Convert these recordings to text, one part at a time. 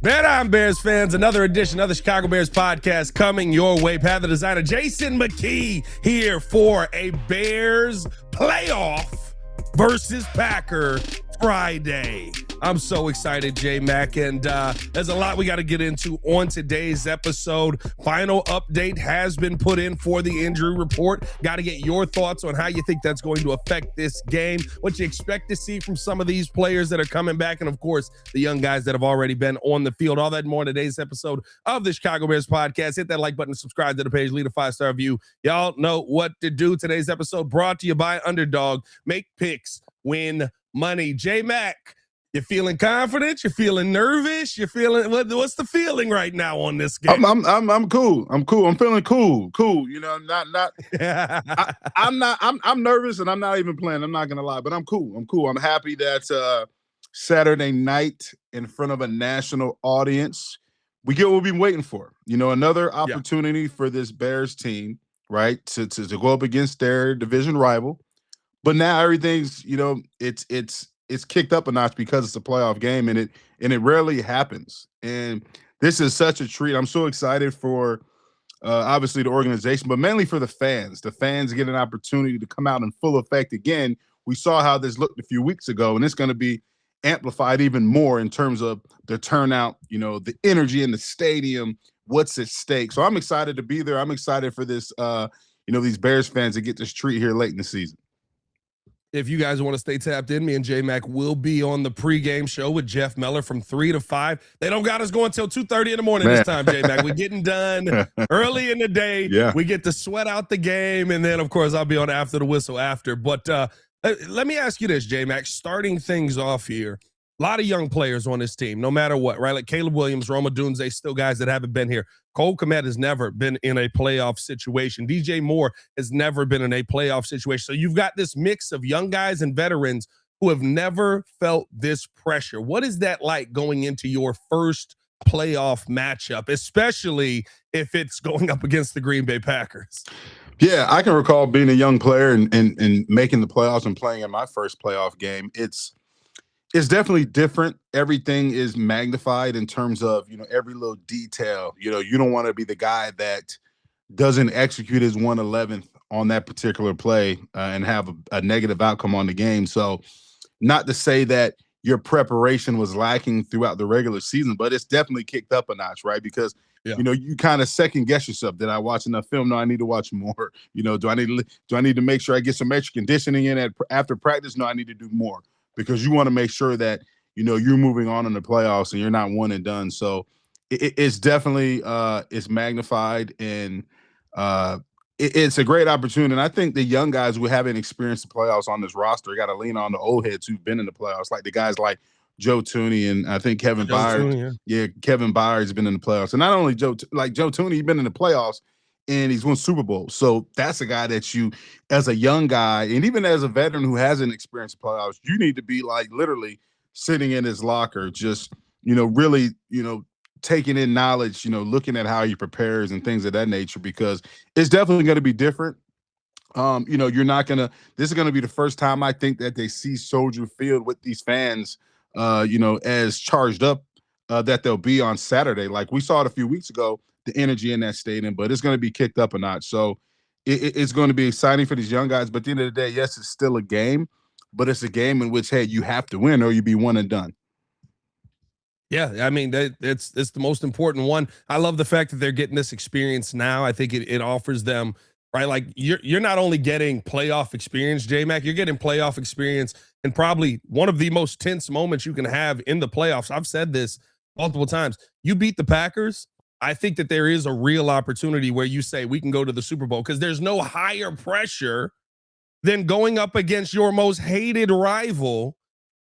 Bet on Bears fans, another edition of the Chicago Bears podcast coming your way. Pat the Designer, Jason McKie here for a Bears playoff versus Packer Friday. I'm so excited, J Mack, and there's a lot we got to get into on today's episode. Final update has been put in for the injury report. Got to get your thoughts on how you think that's going to affect this game, what you expect to see from some of these players that are coming back, and of course, the young guys that have already been on the field. All that and more in today's episode of the Chicago Bears podcast. Hit that like button, subscribe to the page, leave a 5-star review. Y'all know what to do. Today's episode brought to you by Underdog. Make picks, win money. J Mack, you feeling confident? You feeling nervous? You feeling what's the feeling right now on this game? I'm cool. I'm cool. I'm feeling cool. You know, I'm nervous and I'm not even playing. I'm not gonna lie, but I'm cool. I'm happy that Saturday night in front of a national audience, we get what we've been waiting for. You know, another opportunity for this Bears team, right? To go up against their division rival. But now everything's, you know, it's kicked up a notch because it's a playoff game, and it rarely happens. And this is such a treat. I'm so excited for obviously the organization, but mainly for the fans. The fans get an opportunity to come out in full effect again. We saw how this looked a few weeks ago, and it's going to be amplified even more in terms of the turnout, you know, the energy in the stadium, what's at stake. So I'm excited to be there. I'm excited for this, these Bears fans to get this treat here late in the season. If you guys want to stay tapped in, me and J Mack will be on the pregame show with Jeff Meller from 3 to 5. They don't got us going until 2:30 in the morning this time, J Mack. We're getting done early in the day. Yeah. We get to sweat out the game, and then, of course, I'll be on after the whistle after. But let me ask you this, J Mack, starting things off here. A lot of young players on this team, no matter what, right? Like Caleb Williams, Roma Dunze, still guys that haven't been here. Cole Kmet has never been in a playoff situation. DJ Moore has never been in a playoff situation. So you've got this mix of young guys and veterans who have never felt this pressure. What is that like going into your first playoff matchup, especially if it's going up against the Green Bay Packers? Yeah, I can recall being a young player and making the playoffs and playing in my first playoff game. It's definitely different. Everything is magnified in terms of, you know, every little detail. You know, you don't want to be the guy that doesn't execute his 1/11th on that particular play and have a negative outcome on the game. So not to say that your preparation was lacking throughout the regular season, but it's definitely kicked up a notch, right? Because, you know, you kind of second guess yourself. Did I watch enough film? No, I need to watch more. You know, do I need to make sure I get some extra conditioning in after practice? No, I need to do more. Because you want to make sure that, you know, you're moving on in the playoffs and you're not one and done. So it's definitely it's magnified, and it's a great opportunity. And I think the young guys who haven't experienced the playoffs on this roster got to lean on the old heads who've been in the playoffs, like the guys like Joe Tooney and I think Kevin Byard. Kevin Byard's been in the playoffs. And not only Joe Tooney, he's been in the playoffs and he's won Super Bowl. So that's a guy that you, as a young guy, and even as a veteran who hasn't experienced playoffs, you need to be like literally sitting in his locker, just, you know, really, you know, taking in knowledge, you know, looking at how he prepares and things of that nature, because it's definitely going to be different. You know, this is going to be the first time I think that they see Soldier Field with these fans, you know, as charged up that they'll be on Saturday. Like we saw it a few weeks ago, the energy in that stadium, but it's going to be kicked up a notch. So it's going to be exciting for these young guys. But at the end of the day, yes, it's still a game, but it's a game in which, hey, you have to win or you be one and done. Yeah, I mean, it's the most important one. I love the fact that they're getting this experience now. I think it offers them, right? Like you're not only getting playoff experience, J Mack, you're getting playoff experience and probably one of the most tense moments you can have in the playoffs. I've said this multiple times. You beat the Packers, I think that there is a real opportunity where you say we can go to the Super Bowl, because there's no higher pressure than going up against your most hated rival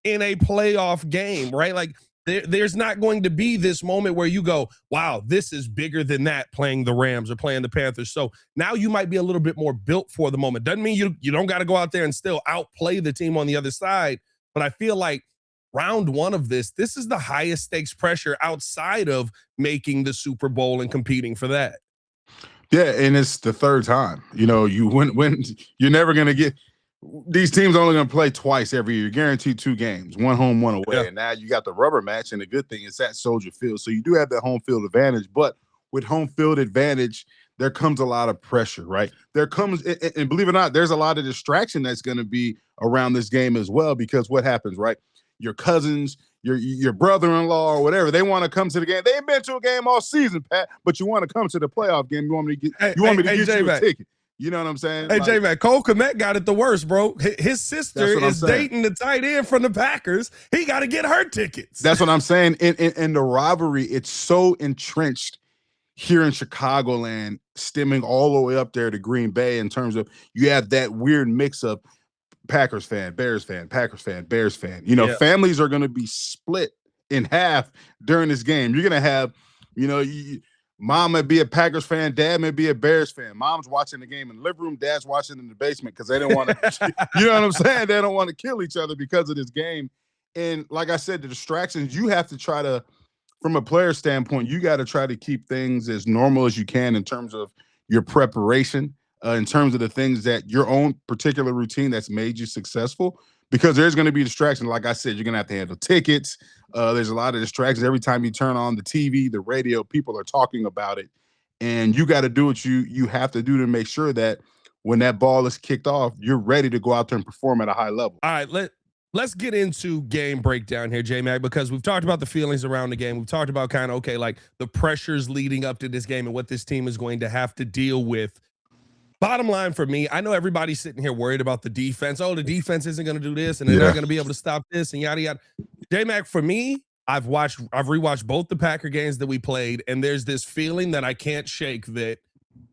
in a playoff game, right? Like there's not going to be this moment where you go, wow, this is bigger than that, playing the Rams or playing the Panthers. So now you might be a little bit more built for the moment. Doesn't mean you don't got to go out there and still outplay the team on the other side. But I feel like round one of this is the highest stakes pressure outside of making the Super Bowl and competing for that. Yeah, and it's the third time. You know, you win. You're never going to get these teams are only going to play twice every year. Guaranteed 2 games, one home, one away. Yeah. And now you got the rubber match. And the good thing is at Soldier Field. So you do have that home field advantage. But with home field advantage, there comes a lot of pressure, right? There comes, and believe it or not, there's a lot of distraction that's going to be around this game as well, because what happens, right? Your cousins, your brother-in-law or whatever, they want to come to the game. They ain't been to a game all season, Pat, but you want to come to the playoff game. You want me to get you a ticket. You know what I'm saying? Hey, J Mack, Cole Kmet got it the worst, bro. His sister is dating the tight end from the Packers. He got to get her tickets. That's what I'm saying. In the rivalry, it's so entrenched here in Chicagoland, stemming all the way up there to Green Bay, in terms of you have that weird mix of Packers fan, Bears fan, Packers fan, Bears fan. You know, families are going to be split in half during this game. You're going to have, you know, mom may be a Packers fan, dad may be a Bears fan. Mom's watching the game in the living room, dad's watching in the basement because they don't want to, you know what I'm saying? They don't want to kill each other because of this game. And like I said, the distractions, you have to try to, from a player standpoint, you got to try to keep things as normal as you can in terms of your preparation, in terms of the things that your own particular routine that's made you successful, because there's going to be distractions. Like I said, you're going to have to handle tickets. There's a lot of distractions. Every time you turn on the TV, the radio, people are talking about it. And you got to do what you have to do to make sure that when that ball is kicked off, you're ready to go out there and perform at a high level. All right, let's get into game breakdown here, J Mack, because we've talked about the feelings around the game. We've talked about kind of, okay, like the pressures leading up to this game and what this team is going to have to deal with. Bottom line for me, I know everybody's sitting here worried about the defense. Oh, the defense isn't going to do this, and they're not going to be able to stop this, and yada yada. J Mack, for me, I've rewatched both the Packer games that we played, and there's this feeling that I can't shake that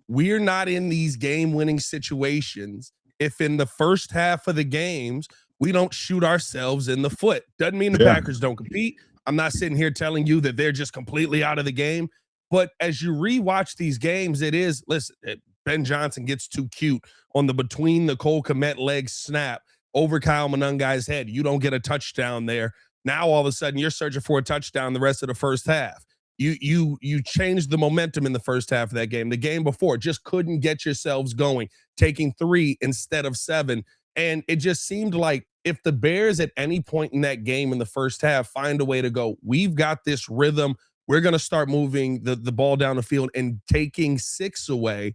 we're not in these game-winning situations if in the first half of the games we don't shoot ourselves in the foot. Doesn't mean the Packers don't compete. I'm not sitting here telling you that they're just completely out of the game. But as you rewatch these games, it is, listen, Ben Johnson gets too cute on the between the Cole Kmet leg snap over Kyle Monangai's head. You don't get a touchdown there. Now all of a sudden you're searching for a touchdown the rest of the first half. You changed the momentum in the first half of that game. The game before just couldn't get yourselves going, taking 3 instead of 7. And it just seemed like if the Bears at any point in that game in the first half find a way to go, we've got this rhythm, we're going to start moving the ball down the field and taking 6 away.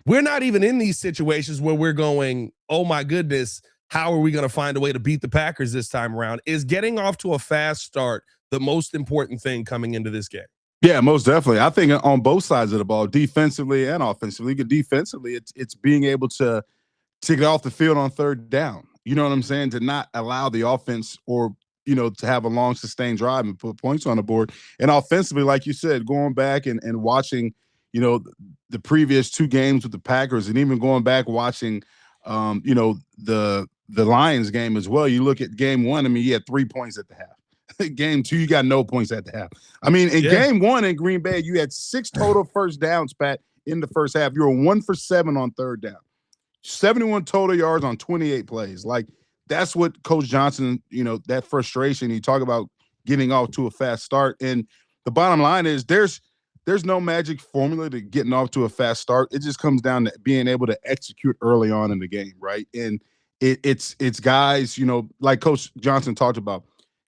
We're not even in these situations where we're going, oh my goodness, how are we going to find a way to beat the Packers this time around? Is getting off to a fast start the most important thing coming into this game? Yeah, most definitely. I think on both sides of the ball, defensively and offensively. Defensively, it's being able to get off the field on third down. You know what I'm saying? To not allow the offense or, you know, to have a long sustained drive and put points on the board. And offensively, like you said, going back and watching, you know, the previous 2 games with the Packers, and even going back watching, you know, the Lions game as well. You look at game 1, I mean, you had 3 points at the half. Game 2, you got no points at the half. I mean, in game 1 in Green Bay, you had 6 total first downs, Pat, in the first half. You were 1 for 7 on third down. 71 total yards on 28 plays. Like, that's what Coach Johnson, you know, that frustration. You talk about getting off to a fast start. And the bottom line is there's no magic formula to getting off to a fast start. It just comes down to being able to execute early on in the game, right? And it's guys, you know, like Coach Johnson talked about,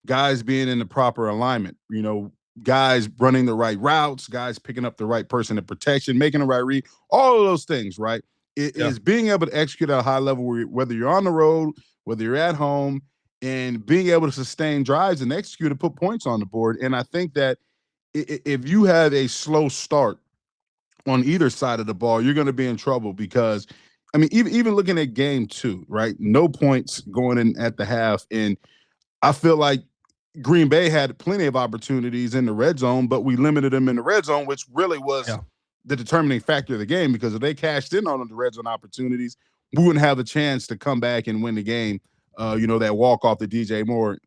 guys being in the proper alignment, you know, guys running the right routes, guys picking up the right person in protection, making the right read, all of those things, right? It is being able to execute at a high level, whether you're on the road, whether you're at home, and being able to sustain drives and execute and put points on the board. And I think that if you have a slow start on either side of the ball, you're going to be in trouble, because, I mean, even looking at game 2, right? No points going in at the half. And I feel like Green Bay had plenty of opportunities in the red zone, but we limited them in the red zone, which really was the determining factor of the game, because if they cashed in on the red zone opportunities, we wouldn't have the chance to come back and win the game. You know, that walk off the DJ Moore,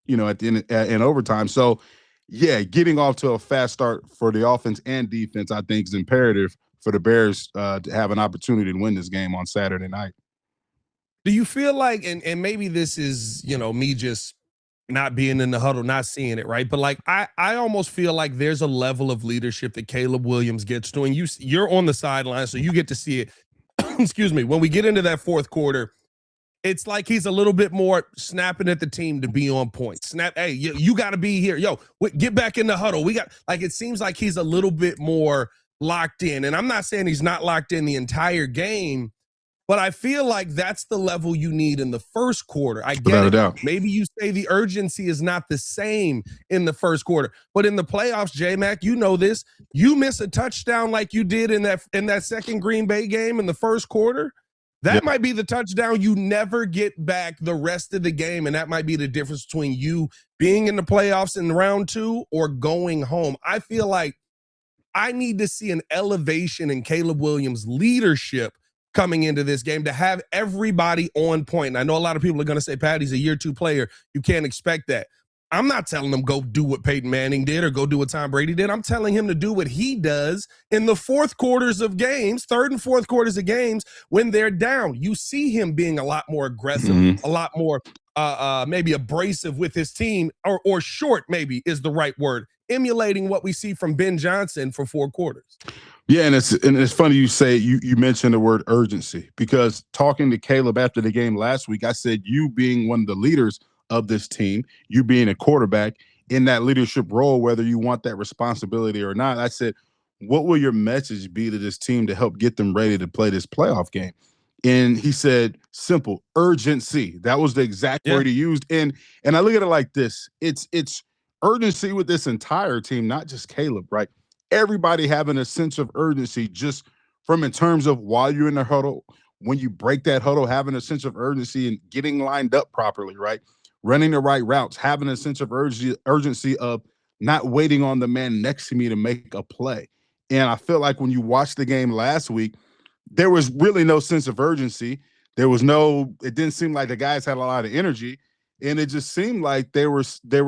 you know, at the end in overtime. So, yeah, getting off to a fast start for the offense and defense, I think, is imperative for the Bears to have an opportunity to win this game on Saturday night. Do you feel like, and maybe this is, you know, me just not being in the huddle, not seeing it, right? But like, I almost feel like there's a level of leadership that Caleb Williams gets to, and you're on the sideline, so you get to see it. Excuse me. When we get into that fourth quarter, it's like he's a little bit more snapping at the team to be on point. Snap, hey, you got to be here. Yo, get back in the huddle. We got, like, it seems like he's a little bit more locked in. And I'm not saying he's not locked in the entire game, but I feel like that's the level you need in the first quarter. I get it. Maybe you say the urgency is not the same in the first quarter, but in the playoffs, J Mack, you know this. You miss a touchdown like you did in that second Green Bay game in the first quarter. That might be the touchdown you never get back the rest of the game, and that might be the difference between you being in the playoffs in round 2 or going home. I feel like I need to see an elevation in Caleb Williams' leadership coming into this game to have everybody on point. And I know a lot of people are going to say, Pat, he's a year 2 player. You can't expect that. I'm not telling him go do what Peyton Manning did or go do what Tom Brady did. I'm telling him to do what he does in the fourth quarters of games, third and fourth quarters of games when they're down. You see him being a lot more aggressive, a lot more maybe abrasive with his team, or short maybe is the right word, emulating what we see from Ben Johnson for 4 quarters. Yeah, and it's funny you say you mentioned the word urgency, because talking to Caleb after the game last week, I said you being one of the leaders of this team, you being a quarterback in that leadership role, whether you want that responsibility or not, I said, what will your message be to this team to help get them ready to play this playoff game? And he said, simple, urgency. That was the exact word he used. And I look at it like this. It's urgency with this entire team, not just Caleb, right? Everybody having a sense of urgency just from in terms of while you're in the huddle, when you break that huddle, having a sense of urgency and getting lined up properly, right? Running the right routes, having a sense of urgency of not waiting on the man next to me to make a play. And I feel like when you watched the game last week, there was really no sense of urgency. It didn't seem like the guys had a lot of energy. And it just seemed like they were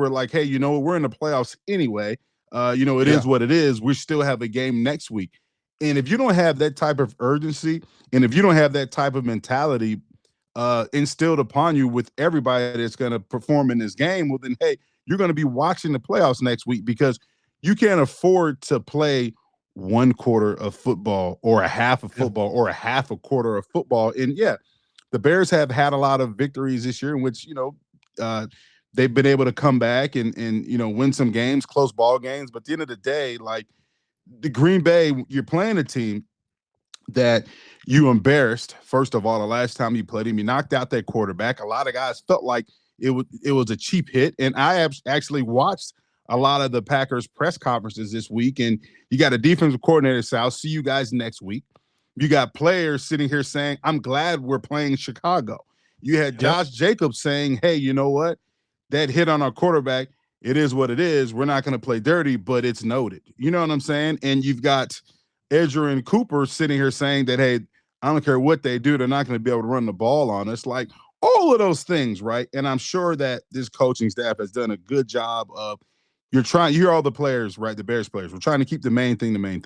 like, hey, you know what, we're in the playoffs anyway. It is what it is. We still have a game next week. And if you don't have that type of urgency, and if you don't have that type of mentality instilled upon you with everybody that's going to perform in this game, well, then, hey, you're going to be watching the playoffs next week, because you can't afford to play 1 quarter of football or a half of football or a half a quarter of football. And the Bears have had a lot of victories this year in which, they've been able to come back and win some games, close ball games. But at the end of the day, like the Green Bay, you're playing a team that you embarrassed. First of all, the last time you played him, you knocked out that quarterback. A lot of guys felt like it was a cheap hit. And I actually watched a lot of the Packers press conferences this week, and you got a defensive coordinator, so I'll see you guys next week. You got players sitting here saying, I'm glad we're playing Chicago. You had Josh Jacobs saying, hey, you know what? That hit on our quarterback, it is what it is. We're not going to play dirty, but it's noted. You know what I'm saying? And you've got Edgerrin Cooper sitting here saying that, hey, I don't care what they do, they're not going to be able to run the ball on us. Like all of those things, right? And I'm sure that this coaching staff has done a good job of, you hear all the players, right? The Bears players, we're trying to keep the main thing.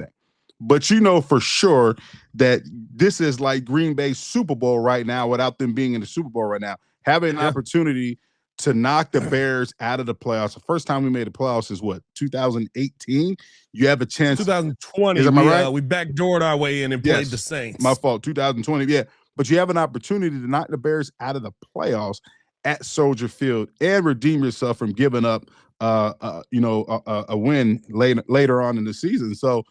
But you know for sure that this is like Green Bay's Super Bowl right now without them being in the Super Bowl right now. Having an opportunity to knock the Bears out of the playoffs. The first time we made the playoffs is what, 2018? You have a chance. 2020. Right? We backdoored our way in and played the Saints. My fault. 2020. Yeah. But you have an opportunity to knock the Bears out of the playoffs at Soldier Field and redeem yourself from giving up a win later on in the season. So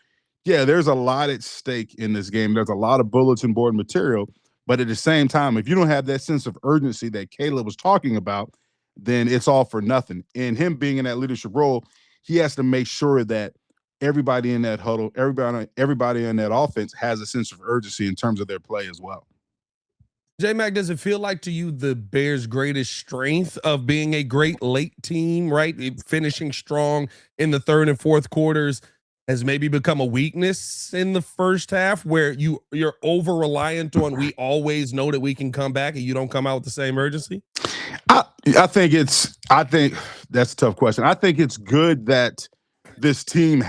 there's a lot at stake in this game. There's a lot of bulletin board material, but at the same time, if you don't have that sense of urgency that Caleb was talking about, then it's all for nothing. And him being in that leadership role, he has to make sure that everybody in that huddle, everybody in that offense has a sense of urgency in terms of their play as well. J Mack, does it feel like to you the Bears' greatest strength of being a great late team, right? Finishing strong in the third and fourth quarters has maybe become a weakness in the first half, where you're over reliant on, we always know that we can come back, and you don't come out with the same urgency? I think that's a tough question. I think it's good that this team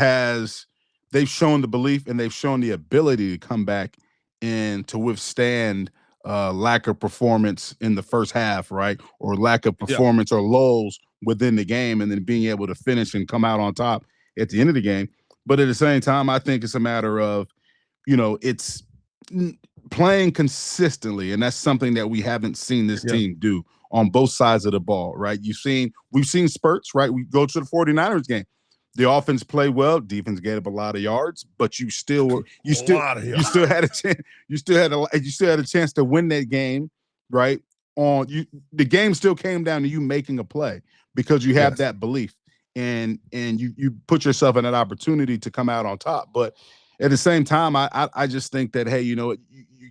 they've shown the belief and they've shown the ability to come back and to withstand lack of performance in the first half, right? Or lack of performance or lulls within the game, and then being able to finish and come out on top at the end of the game. But at the same time, I think it's a matter of, playing consistently, and that's something that we haven't seen this team do on both sides of the ball, right? We've seen spurts, right? We go to the 49ers game. The offense played well, defense gave up a lot of yards, but you still had a chance, you still had a chance to win that game, right? The game still came down to you making a play because you have that belief, and you put yourself in that opportunity to come out on top. But at the same time, I just think that, hey, you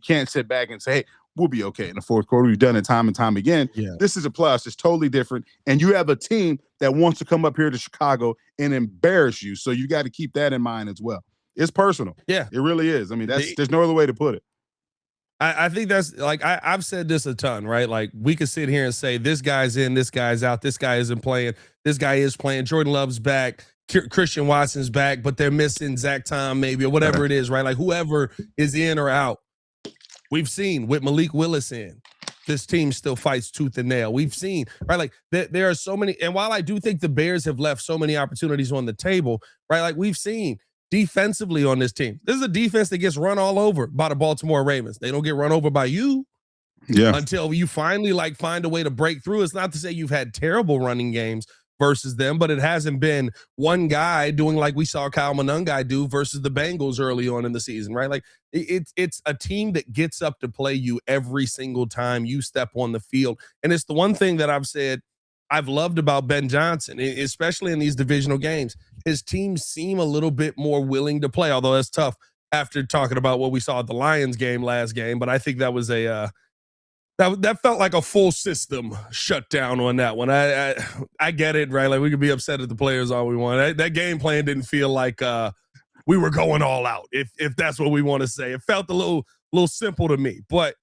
can't sit back and say, hey, we'll be okay in the fourth quarter. We've done it time and time again. This is a playoffs. It's totally different. And you have a team that wants to come up here to Chicago and embarrass you. So you got to keep that in mind as well. It's personal. Yeah. It really is. I mean, there's no other way to put it. I think that's like, I've said this a ton, right? Like, we could sit here and say, this guy's in, this guy's out, this guy isn't playing, this guy is playing, Jordan Love's back, Christian Watson's back, but they're missing Zach Tom maybe, or whatever it is, right? Like, whoever is in or out. We've seen with Malik Willis in, this team still fights tooth and nail. We've seen, right? Like, there are so many. And while I do think the Bears have left so many opportunities on the table, right? Like, we've seen defensively on this team. This is a defense that gets run all over by the Baltimore Ravens. They don't get run over by you until you finally find a way to break through. It's not to say you've had terrible running games versus them, but it hasn't been one guy doing like we saw Kyle Monangai do versus the Bengals early on in the season, right? Like, it's a team that gets up to play you every single time you step on the field. And it's the one thing that I've said I've loved about Ben Johnson, especially in these divisional games. His teams seem a little bit more willing to play, although that's tough after talking about what we saw at the Lions game last game. But I think that was that felt like a full system shutdown on that one. I get it, right? Like, we could be upset at the players all we want. That game plan didn't feel like we were going all out, if that's what we want to say. It felt a little simple to me, but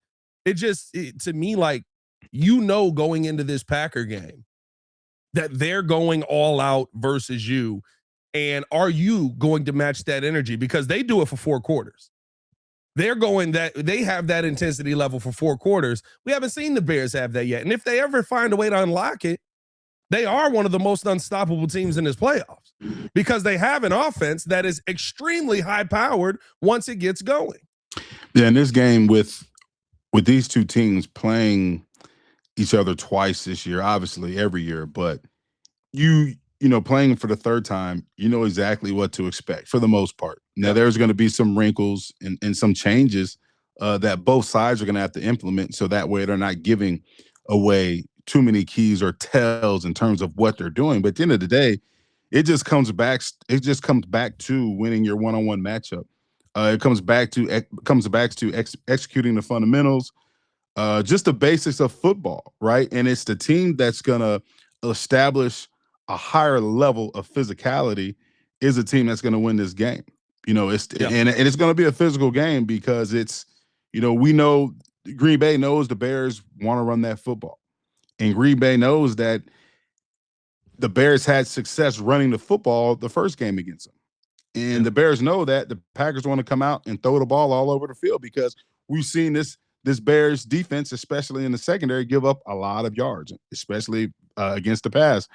to me, like, going into this Packer game that they're going all out versus you, and are you going to match that energy? Because they do it for 4 quarters. They're going that they have that intensity level for 4 quarters. We haven't seen the Bears have that yet. And if they ever find a way to unlock it, they are one of the most unstoppable teams in this playoffs because they have an offense that is extremely high powered once it gets going. Yeah. In this game with these two teams playing each other twice this year, obviously every year, but playing for the third time, you know exactly what to expect for the most part. Now, there's going to be some wrinkles and some changes that both sides are going to have to implement, so that way they're not giving away too many keys or tells in terms of what they're doing. But at the end of the day, it just comes back to winning your one-on-one matchup. It comes back to executing the fundamentals, just the basics of football, right? And it's the team that's going to establish a higher level of physicality is a team that's going to win this game. And it's going to be a physical game because it's, we know Green Bay knows the Bears want to run that football, and Green Bay knows that the Bears had success running the football the first game against them. And the Bears know that the Packers want to come out and throw the ball all over the field because we've seen this Bears defense, especially in the secondary, give up a lot of yards, especially against the pass.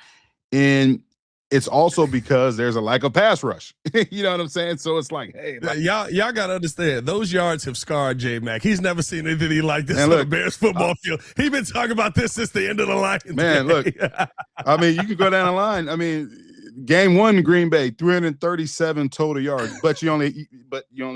And it's also because there's a lack of pass rush. You know what I'm saying? So it's like, hey, y'all got to understand, those yards have scarred J Mack. He's never seen anything like this on the Bears football field. He's been talking about this since the end of the line. Man, look, I mean, you can go down the line. I mean, game 1, Green Bay, 337 total yards, but you only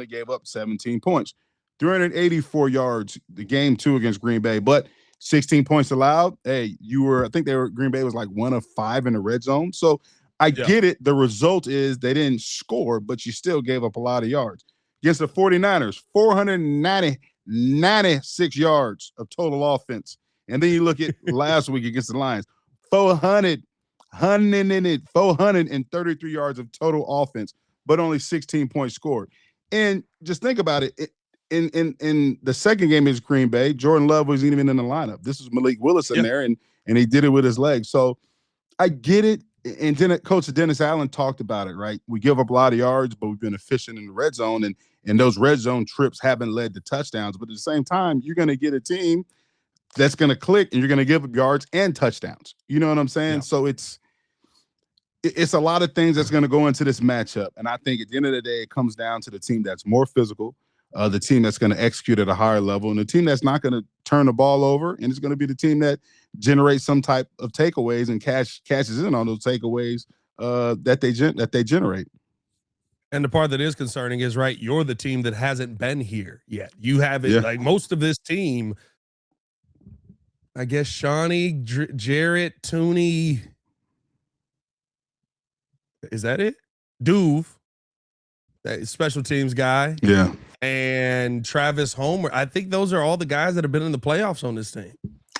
gave up 17 points. 384 yards, the game 2 against Green Bay, but 16 points allowed. Hey, Green Bay was like 1 of 5 in the red zone. So I get it. The result is they didn't score, but you still gave up a lot of yards. Against the 49ers, 496 yards of total offense. And then you look at last week against the Lions, 433 yards of total offense, but only 16 points scored. And just think about it. In the second game is Green Bay, Jordan Love wasn't even in the lineup. This was Malik Willis in there, and he did it with his legs. So I get it. And then Coach Dennis Allen talked about it, right? We give up a lot of yards, but we've been efficient in the red zone, and those red zone trips haven't led to touchdowns. But at the same time, you're going to get a team that's going to click, and you're going to give up yards and touchdowns. You know what I'm saying? Yeah. So it's a lot of things that's going to go into this matchup. And I think at the end of the day, it comes down to the team that's more physical, the team that's going to execute at a higher level, and the team that's not going to turn the ball over, and it's going to be the team that generates some type of takeaways and cashes in on those takeaways that they generate. And the part that is concerning is, right, you're the team that hasn't been here yet. You haven't, like most of this team, I guess Shawnee, Jarrett, Tooney, is that it? Duve, that special teams guy. Yeah. And Travis Homer. I think those are all the guys that have been in the playoffs on this team.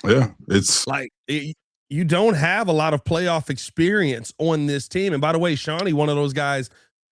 Yeah. It's like you don't have a lot of playoff experience on this team. And by the way, Shawnee, one of those guys,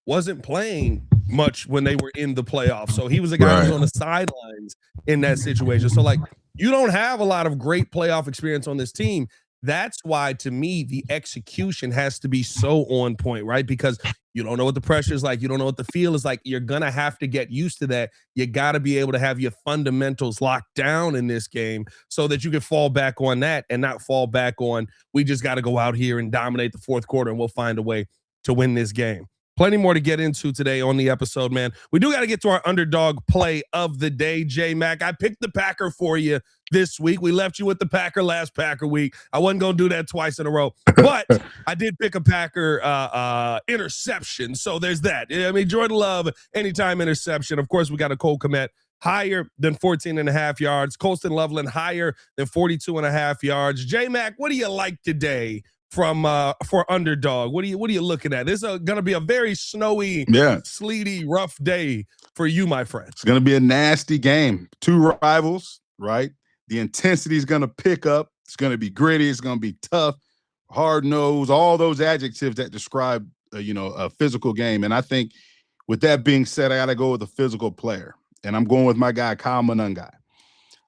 wasn't playing much when they were in the playoffs. So he was a guy who was on the sidelines in that situation. So like, you don't have a lot of great playoff experience on this team. That's why, to me, the execution has to be so on point, right? Because you don't know what the pressure is like. You don't know what the feel is like. You're going to have to get used to that. You got to be able to have your fundamentals locked down in this game so that you can fall back on that and not fall back on, we just got to go out here and dominate the fourth quarter and we'll find a way to win this game. Plenty more to get into today on the episode, man. We do got to get to our underdog play of the day, J Mack. I picked the Packer for you this week. We left you with the Packer last Packer week. I wasn't going to do that twice in a row, but I did pick a Packer interception. So there's that. I mean, Jordan Love, anytime interception. Of course, we got a Cole Kmet higher than 14.5 yards. Colston Loveland higher than 42.5 yards. J Mack, what do you like today from for Underdog? What are you looking at? This is going to be a very snowy, sleety, rough day for you, my friend. It's going to be a nasty game. Two rivals, right? The intensity is going to pick up. It's going to be gritty. It's going to be tough, hard nose, all those adjectives that describe a physical game. And I think with that being said, I got to go with a physical player, and I'm going with my guy Kyle Monangai.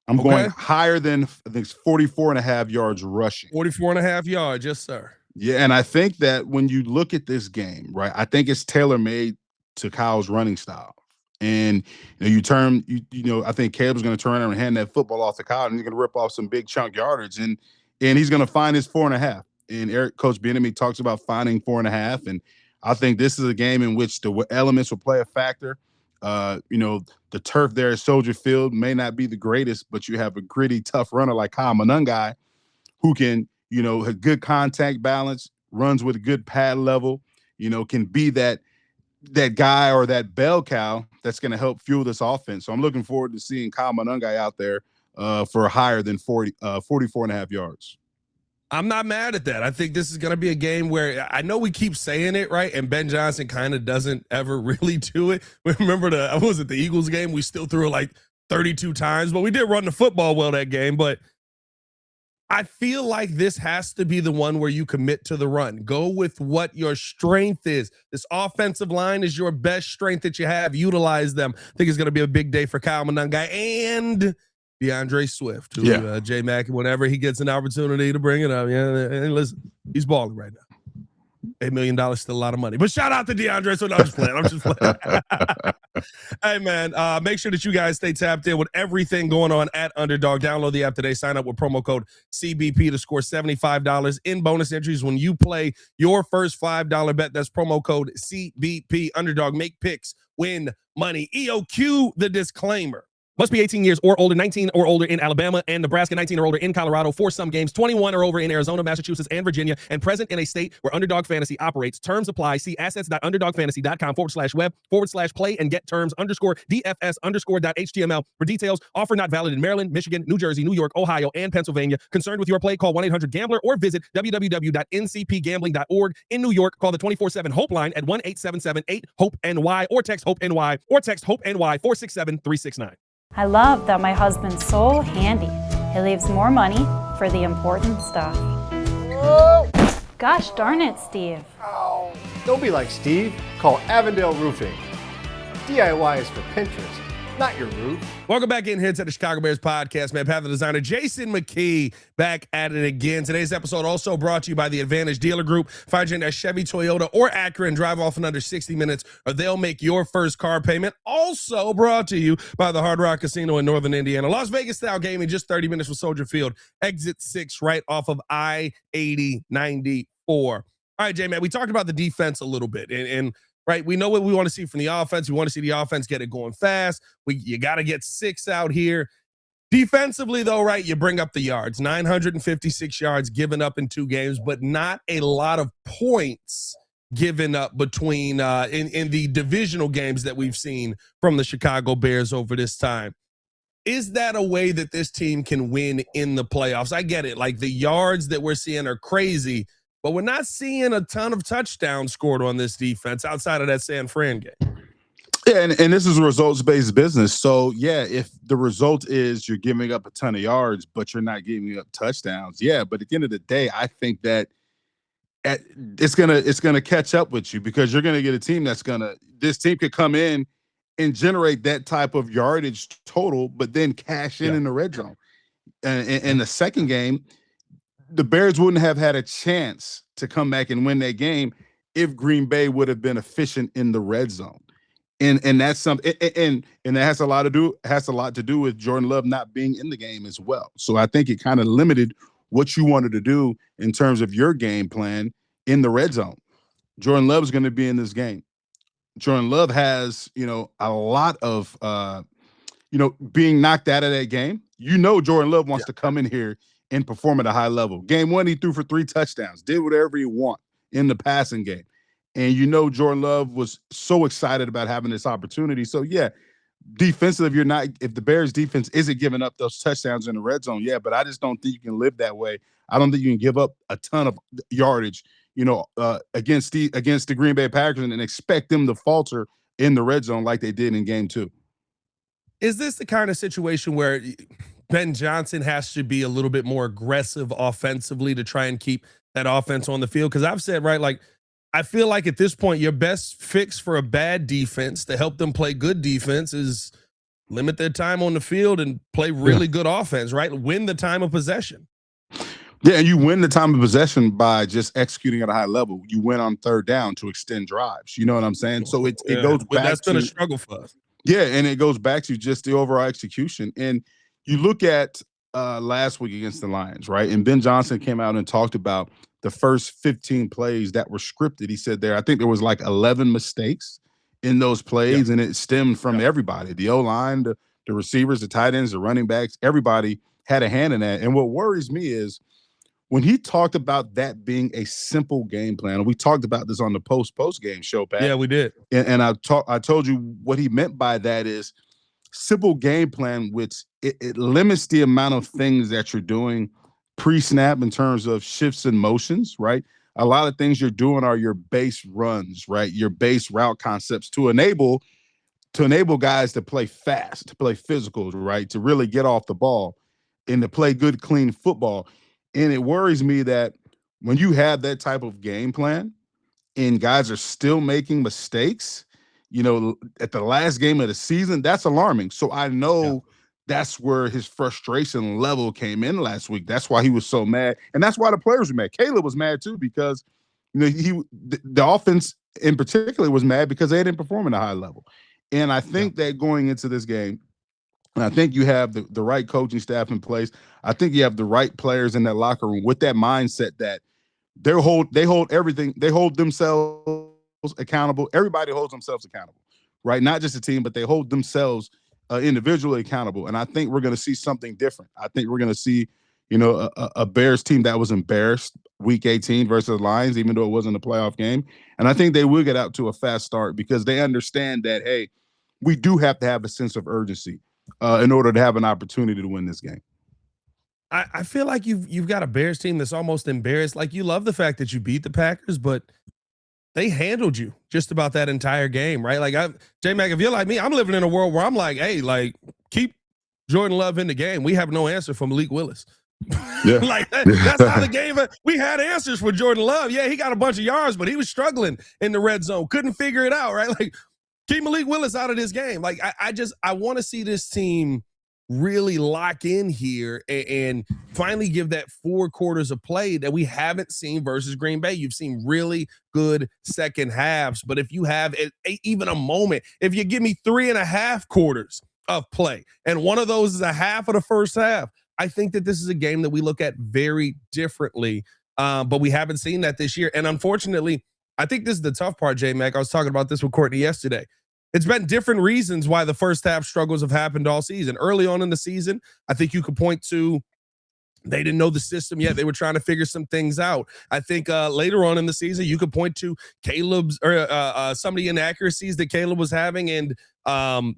I'm going higher than, I think it's 44.5 yards rushing. 44.5 yards, yes, sir. Yeah, and I think that when you look at this game, right, I think it's tailor-made to Kyle's running style. And I think Caleb's going to turn around and hand that football off to Kyle, and he's going to rip off some big chunk yardage, and he's going to find his 4.5. And Coach Bieniemy talks about finding 4.5, and I think this is a game in which the elements will play a factor. The turf there at Soldier Field may not be the greatest, but you have a gritty, tough runner like Kyle Monangai who can, have good contact balance, runs with a good pad level, can be that guy or that bell cow that's going to help fuel this offense. So I'm looking forward to seeing Kyle Monangai out there for higher than 44.5 yards. I'm not mad at that. I think this is going to be a game where I know we keep saying it, right? And Ben Johnson kind of doesn't ever really do it. Remember the Eagles game? We still threw it like 32 times, but we did run the football well that game. But I feel like this has to be the one where you commit to the run. Go with what your strength is. This offensive line is your best strength that you have. Utilize them. I think it's going to be a big day for Kyle Monangai and DeAndre Swift, who J Mack, whenever he gets an opportunity to bring it up. And listen, he's balling right now. $8 million still a lot of money. But shout out to DeAndre. So no, I'm just playing. Hey, man, make sure that you guys stay tapped in with everything going on at Underdog. Download the app today. Sign up with promo code CBP to score $75 in bonus entries when you play your first $5 bet. That's promo code CBP. Underdog, make picks, win money. EOQ, the disclaimer. Must be 18 years or older, 19 or older in Alabama and Nebraska, 19 or older in Colorado for some games, 21 or over in Arizona, Massachusetts, and Virginia, and present in a state where Underdog Fantasy operates. Terms apply. See assets.underdogfantasy.com/web/play and get terms _DFS_.html for details. Offer not valid in Maryland, Michigan, New Jersey, New York, Ohio, and Pennsylvania. Concerned with your play? Call 1-800-GAMBLER or visit www.ncpgambling.org. In New York, call the 24/7 Hope line at 1-877-8-HOPE-NY or text HOPE-NY 467-369. I love that my husband's so handy. He leaves more money for the important stuff. Whoa. Gosh darn it, Steve. Ow. Don't be like Steve. Call Avondale Roofing. DIY is for Pinterest, not your roof. Welcome back in here to the Chicago Bears podcast, man. Path of Designer Jason McKie back at it again. Today's episode also brought to you by the Advantage Dealer Group. Find you in that Chevy, Toyota, or Acura and drive off in under 60 minutes, or they'll make your first car payment. Also brought to you by the Hard Rock Casino in Northern Indiana. Las Vegas style gaming, just 30 minutes from Soldier Field. Exit 6 right off of I-80-94. All right, J-Man, we talked about the defense a little bit, and right? We know what we want to see from the offense. We want to see the offense get it going fast. You got to get 6 out here. Defensively, though, right, you bring up the yards. 956 yards given up in 2 games, but not a lot of points given up between in the divisional games that we've seen from the Chicago Bears over this time. Is that a way that this team can win in the playoffs? I get it. Like, the yards that we're seeing are crazy, but we're not seeing a ton of touchdowns scored on this defense outside of that San Fran game. Yeah, and this is a results-based business. So, yeah, if the result is you're giving up a ton of yards, but you're not giving up touchdowns, yeah. But at the end of the day, I think that it's gonna catch up with you, because you're gonna get a team this team could come in and generate that type of yardage total, but then cash in the red zone. And in the second game, the Bears wouldn't have had a chance to come back and win that game if Green Bay would have been efficient in the red zone. And that's something, and that has a lot to do with Jordan Love not being in the game as well. So I think it kind of limited what you wanted to do in terms of your game plan in the red zone. Jordan Love is going to be in this game. Jordan Love has, a lot of, being knocked out of that game. Jordan Love wants to come in here and perform at a high level. Game 1, he threw for 3 touchdowns, did whatever he want in the passing game. And Jordan Love was so excited about having this opportunity. So, yeah, defensive, if the Bears defense isn't giving up those touchdowns in the red zone, yeah, but I just don't think you can live that way. I don't think you can give up a ton of yardage, against the Green Bay Packers and expect them to falter in the red zone like they did in game 2. Is this the kind of situation where Ben Johnson has to be a little bit more aggressive offensively to try and keep that offense on the field? Because I've said, right, like, I feel like at this point, your best fix for a bad defense to help them play good defense is limit their time on the field and play really good offense, right? Win the time of possession. Yeah, and you win the time of possession by just executing at a high level. You win on 3rd down to extend drives. You know what I'm saying? So it goes back. That's been a struggle for us. Yeah, and it goes back to just the overall execution. And you look at last week against the Lions, right? And Ben Johnson came out and talked about the first 15 plays that were scripted. He said I think there was like 11 mistakes in those plays, and it stemmed from everybody, the O-line, the receivers, the tight ends, the running backs. Everybody had a hand in that. And what worries me is when he talked about that being a simple game plan, and we talked about this on the post-game show, Pat. Yeah, we did. And I told you what he meant by that is simple game plan, which it limits the amount of things that you're doing pre-snap in terms of shifts and motions, right? A lot of things you're doing are your base runs, right? Your base route concepts to enable guys to play fast, to play physical, right? To really get off the ball and to play good, clean football. And it worries me that when you have that type of game plan and guys are still making mistakes, at the last game of the season, that's alarming. So I know that's where his frustration level came in last week. That's why he was so mad. And that's why the players were mad. Caleb was mad too, because the offense in particular was mad because they didn't perform at a high level. And I think that going into this game, and I think you have the right coaching staff in place. I think you have the right players in that locker room with that mindset that they hold everything. They hold themselves accountable. Everybody holds themselves accountable, right? Not just the team, but they hold themselves individually accountable. And I think we're going to see something different. I think we're going to see, a Bears team that was embarrassed week 18 versus Lions, even though it wasn't a playoff game. And I think they will get out to a fast start because they understand that, hey, we do have to have a sense of urgency in order to have an opportunity to win this game. I feel like you've got a Bears team that's almost embarrassed. Like, you love the fact that you beat the Packers, but they handled you just about that entire game, right? Like, J Mack, if you're like me, I'm living in a world where I'm like, hey, like, keep Jordan Love in the game. We have no answer for Malik Willis. Yeah. Like that's how the game. We had answers for Jordan Love. Yeah, he got a bunch of yards, but he was struggling in the red zone. Couldn't figure it out, right? Like, keep Malik Willis out of this game. Like, I want to see this team really lock in here and finally give that 4 quarters of play that we haven't seen versus Green Bay. You've seen really good second halves, but if you have even a moment, if you give me 3.5 quarters of play and one of those is a half of the first half, I think that this is a game that we look at very differently, but we haven't seen that this year. And unfortunately, I think this is the tough part, J Mack. I was talking about this with Courtney yesterday. It's been different reasons why the first half struggles have happened all season. Early on in the season, I think you could point to they didn't know the system yet. They were trying to figure some things out. I think later on in the season, you could point to Caleb's or some of the inaccuracies that Caleb was having and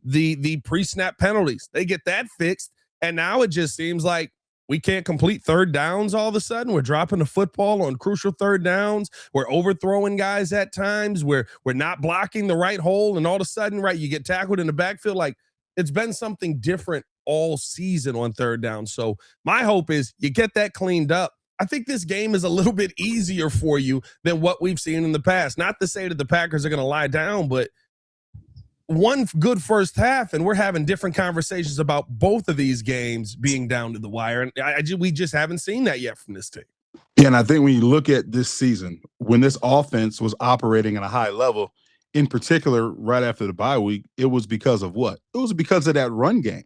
the pre-snap penalties. They get that fixed. And now it just seems like we can't complete third downs all of a sudden. We're dropping the football on crucial third downs. We're overthrowing guys at times. We're not blocking the right hole. And all of a sudden, right, you get tackled in the backfield. Like, it's been something different all season on third down. So my hope is you get that cleaned up. I think this game is a little bit easier for you than what we've seen in the past. Not to say that the Packers are going to lie down, but one good first half, and we're having different conversations about both of these games being down to the wire. And we just haven't seen that yet from this team. Yeah, and I think when you look at this season, when this offense was operating at a high level, in particular, right after the bye week, it was because of what? It was because of that run game.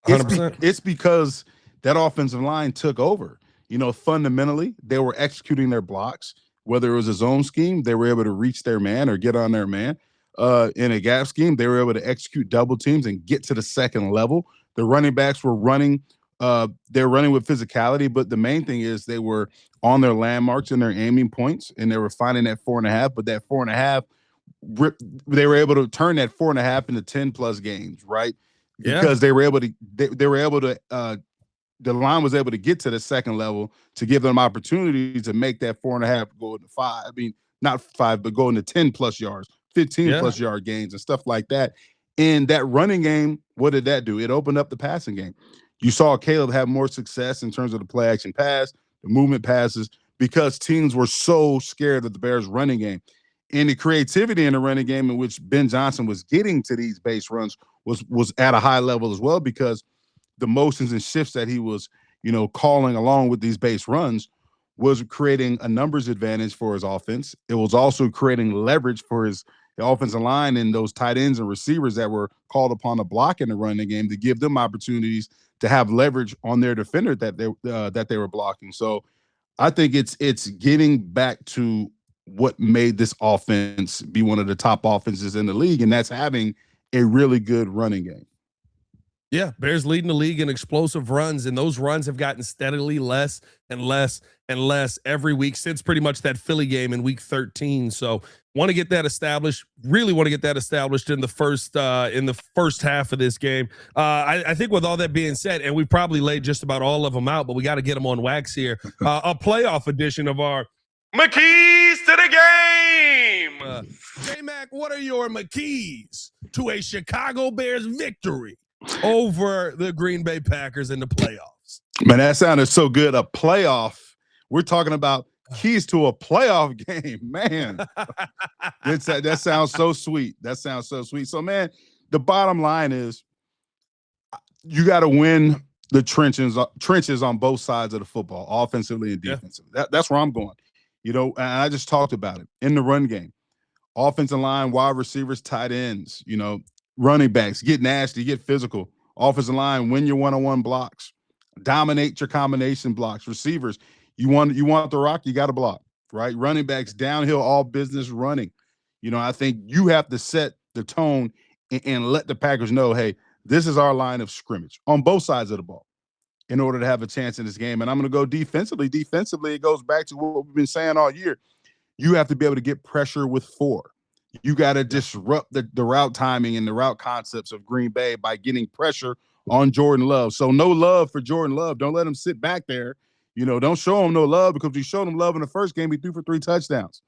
100%. It's because that offensive line took over. You know, fundamentally, they were executing their blocks. Whether it was a zone scheme, they were able to reach their man or get on their man. In a gap scheme, they were able to execute double teams and get to the second level. The running backs were running. They're running with physicality, but the main thing is they were on their landmarks and their aiming points, and they were finding that 4.5. But that 4.5, they were able to turn that 4.5 into 10+ games, right? Because they were able to. They were able to. The line was able to get to the second level to give them opportunity to make that 4.5 go into 5. I mean, not 5, but go into 10+ yards, 15+ yard gains, and stuff like that. In that running game, what did that do? It opened up the passing game. You saw Caleb have more success in terms of the play action pass, the movement passes, because teams were so scared of the Bears' running game. And the creativity in the running game in which Ben Johnson was getting to these base runs was at a high level as well, because the motions and shifts that he was, calling along with these base runs was creating a numbers advantage for his offense. It was also creating leverage for his offensive line and those tight ends and receivers that were called upon to block in the running game to give them opportunities to have leverage on their defender that they were blocking. So I think it's getting back to what made this offense be one of the top offenses in the league, and that's having a really good running game. Yeah, Bears leading the league in explosive runs, and those runs have gotten steadily less and less and less every week since pretty much that Philly game in week 13. So want to get that established, really want to get that established in the first half of this game. I think with all that being said, and we probably laid just about all of them out, but we got to get them on wax here. A playoff edition of our McKeys to the game. J Mack, what are your McKeys to a Chicago Bears victory over the Green Bay Packers in the playoffs? Man, that sounded so good. A playoff. We're talking about keys to a playoff game, man. That sounds so sweet. That sounds so sweet. So, man, the bottom line is you got to win the trenches on both sides of the football, offensively and defensively. That's where I'm going. And I just talked about it in the run game. Offensive line, wide receivers, tight ends, running backs, get nasty, get physical. Offensive line, win your one-on-one blocks, dominate your combination blocks. Receivers, you want the rock, you got to block, right? Running backs, downhill, all business running. I think you have to set the tone and let the Packers know, hey, this is our line of scrimmage on both sides of the ball in order to have a chance in this game. And I'm going to go defensively. Defensively, it goes back to what we've been saying all year. You have to be able to get pressure with 4. You got to disrupt the route timing and the route concepts of Green Bay by getting pressure on Jordan Love. So no love for Jordan Love. Don't let him sit back there. Don't show him no love, because you showed him love in the first game. He threw for 3 touchdowns.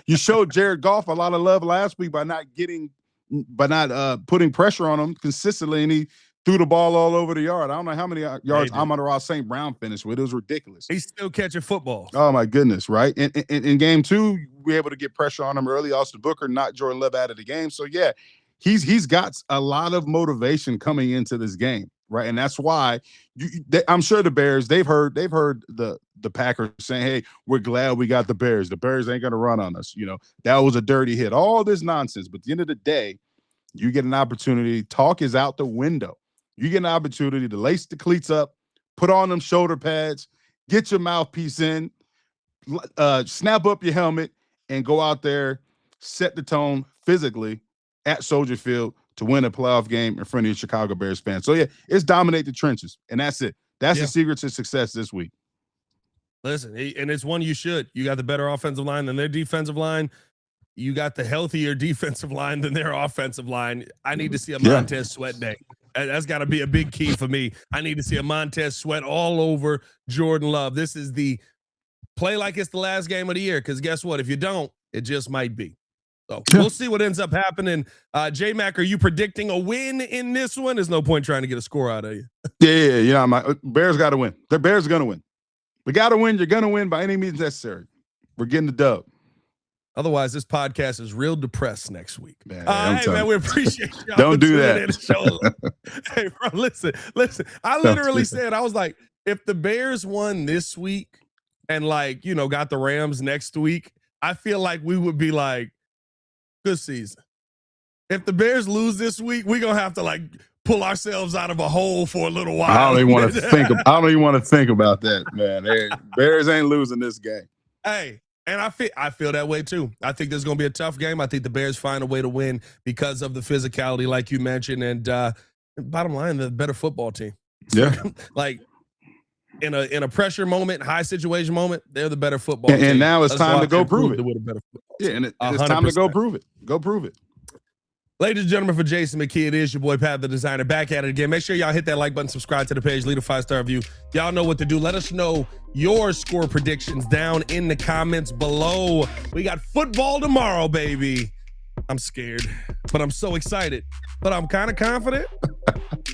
You showed Jared Goff a lot of love last week by not putting pressure on him consistently, and he threw the ball all over the yard. I don't know how many yards Amon-Ra St. Brown finished with. It was ridiculous. He's still catching football. Oh, my goodness, right? In game 2, we were able to get pressure on him early. Austin Booker knocked Jordan Love out of the game. So, yeah, he's got a lot of motivation coming into this game, right? And that's why I'm sure the Bears, they've heard the Packers saying, hey, we're glad we got the Bears. The Bears ain't going to run on us. That was a dirty hit. All this nonsense. But at the end of the day, you get an opportunity. Talk is out the window. You get an opportunity to lace the cleats up, put on them shoulder pads, get your mouthpiece in, snap up your helmet, and go out there, set the tone physically at Soldier Field to win a playoff game in front of your Chicago Bears fans. So, yeah, it's dominate the trenches, and that's it. That's the secret to success this week. Listen, and it's one you should. You got the better offensive line than their defensive line. You got the healthier defensive line than their offensive line. I need to see a Montez Sweat day. That's got to be a big key for me. I need to see a Montez Sweat all over Jordan Love. This is the play like it's the last game of the year, because guess what? If you don't, it just might be. So we'll see what ends up happening. J Mack, are you predicting a win in this one? There's no point trying to get a score out of you. Yeah. You know, my Bears got to win. The Bears are going to win. We got to win. You're going to win by any means necessary. We're getting the dub. Otherwise, this podcast is real depressed next week. Man, hey, man, we appreciate y'all. Don't do that. Hey, bro, listen. I literally said, I was like, if the Bears won this week and, like, you know, got the Rams next week, I feel like we would be like, good season. If the Bears lose this week, we're going to have to, like, pull ourselves out of a hole for a little while. I don't even want to think. I don't even want to think about that, man. Hey, Bears ain't losing this game. Hey. And I feel that way too. I think there's going to be a tough game. I think the Bears find a way to win because of the physicality, like you mentioned, and bottom line, the better football team. Yeah, like in a pressure moment, high situation moment, they're the better football team. And now it's time to go prove it. Yeah, and it's time to go prove it. Go prove it. Ladies and gentlemen, for Jason McKie, it is your boy Pat the Designer back at it again. Make sure y'all hit that like button, subscribe to the page, leave a 5-star review. Y'all know what to do. Let us know your score predictions down in the comments below. We got football tomorrow, baby. I'm scared, but I'm so excited. But I'm kind of confident.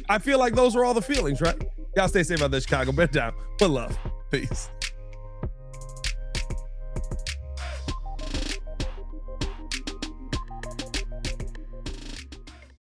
I feel like those are all the feelings, right? Y'all stay safe out there, Chicago. Bet down. Put love. Peace.